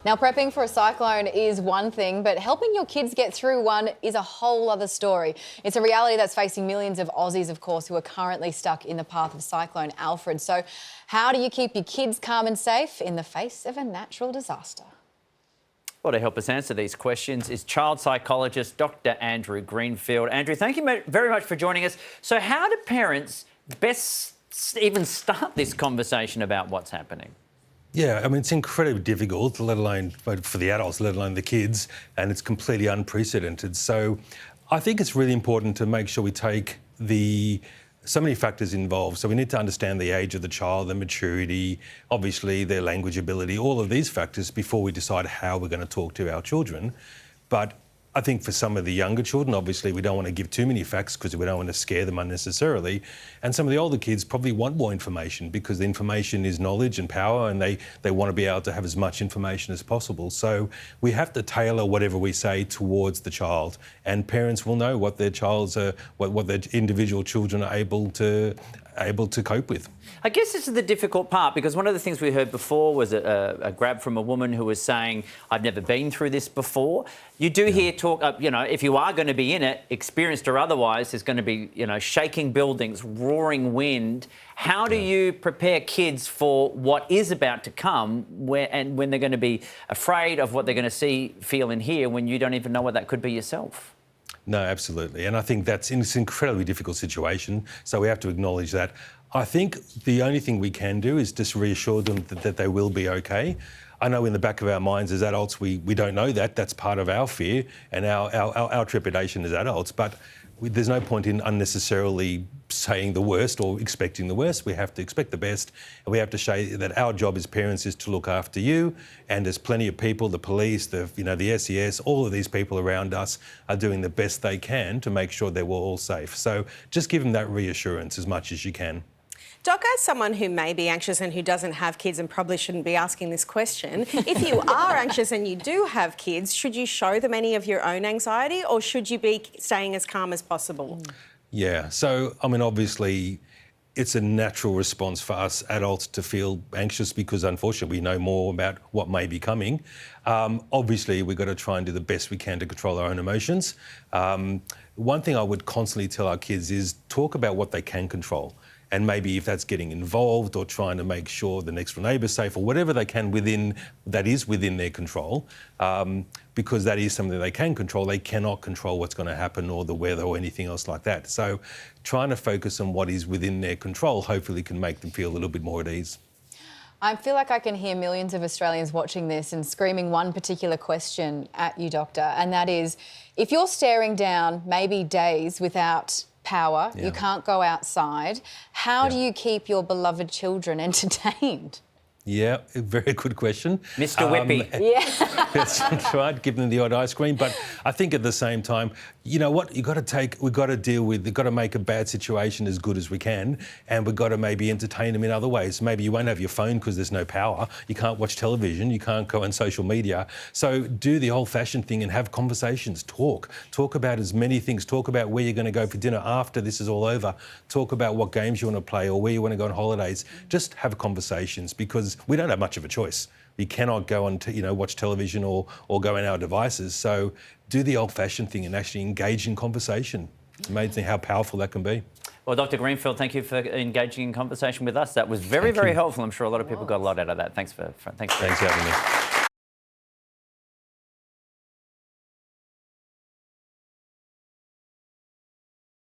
Now, prepping for a cyclone is one thing, but helping your kids get through one is a whole other story. It's a reality that's facing millions of Aussies, of course, who are currently stuck in the path of Cyclone Alfred. So how do you keep your kids calm and safe in the face of a natural disaster? Well, to help us answer these questions is child psychologist Dr. Andrew Greenfield. Andrew, thank you very much for joining us. So how do parents best even start this conversation about what's happening? Yeah, I mean, it's incredibly difficult, let alone for the adults, let alone the kids, and it's completely unprecedented. So I think it's really important to make sure we take so many factors involved. So we need to understand the age of the child, their maturity, obviously their language ability, all of these factors before we decide how we're going to talk to our children. But I think for some of the younger children, obviously, we don't want to give too many facts because we don't want to scare them unnecessarily. And some of the older kids probably want more information because the information is knowledge and power, and they want to be able to have as much information as possible. So we have to tailor whatever we say towards the child, and parents will know what their what their individual children are able to cope with. I guess this is the difficult part, because one of the things we heard before was a grab from a woman who was saying, I've never been through this before. You do hear talk, if you are going to be in it, experienced or otherwise, there's going to be, shaking buildings, roaring wind. How do you prepare kids for what is about to come when they're going to be afraid of what they're going to see, feel and hear when you don't even know what that could be yourself? No, absolutely. And I think it's an incredibly difficult situation, so we have to acknowledge that. I think the only thing we can do is just reassure them that they will be okay. I know in the back of our minds as adults, we don't know that. That's part of our fear and our trepidation as adults. But there's no point in unnecessarily saying the worst or expecting the worst. We have to expect the best, and we have to show that our job as parents is to look after you. And there's plenty of people, the police, the SES, all of these people around us are doing the best they can to make sure that we're all safe. So just give them that reassurance as much as you can. Doc, as someone who may be anxious and who doesn't have kids and probably shouldn't be asking this question, if you are anxious and you do have kids, should you show them any of your own anxiety, or should you be staying as calm as possible? Yeah, so, I mean, obviously, it's a natural response for us adults to feel anxious because, unfortunately, we know more about what may be coming. Obviously, we've got to try and do the best we can to control our own emotions. One thing I would constantly tell our kids is talk about what they can control. And maybe if that's getting involved or trying to make sure the next door neighbour's safe or whatever they can that is within their control, because that is something they can control. They cannot control what's going to happen or the weather or anything else like that. So trying to focus on what is within their control hopefully can make them feel a little bit more at ease. I feel like I can hear millions of Australians watching this and screaming one particular question at you, Doctor, and that is, if you're staring down maybe days without power, you can't go outside, how do you keep your beloved children entertained? Yeah, a very good question. Mr. Whippy. That's right, give them the odd ice cream. But I think at the same time, you know what, we've got to make a bad situation as good as we can, and we've got to maybe entertain them in other ways. Maybe you won't have your phone because there's no power. You can't watch television. You can't go on social media. So do the old-fashioned thing and have conversations. Talk about as many things. Talk about where you're going to go for dinner after this is all over. Talk about what games you want to play or where you want to go on holidays. Just have conversations, because we don't have much of a choice. We cannot go on to, watch television or go on our devices. So do the old-fashioned thing and actually engage in conversation. It's amazing how powerful that can be. Well, Dr. Greenfield, thank you for engaging in conversation with us. That was very, very helpful. I'm sure a lot of people got a lot out of that. Thanks for having me.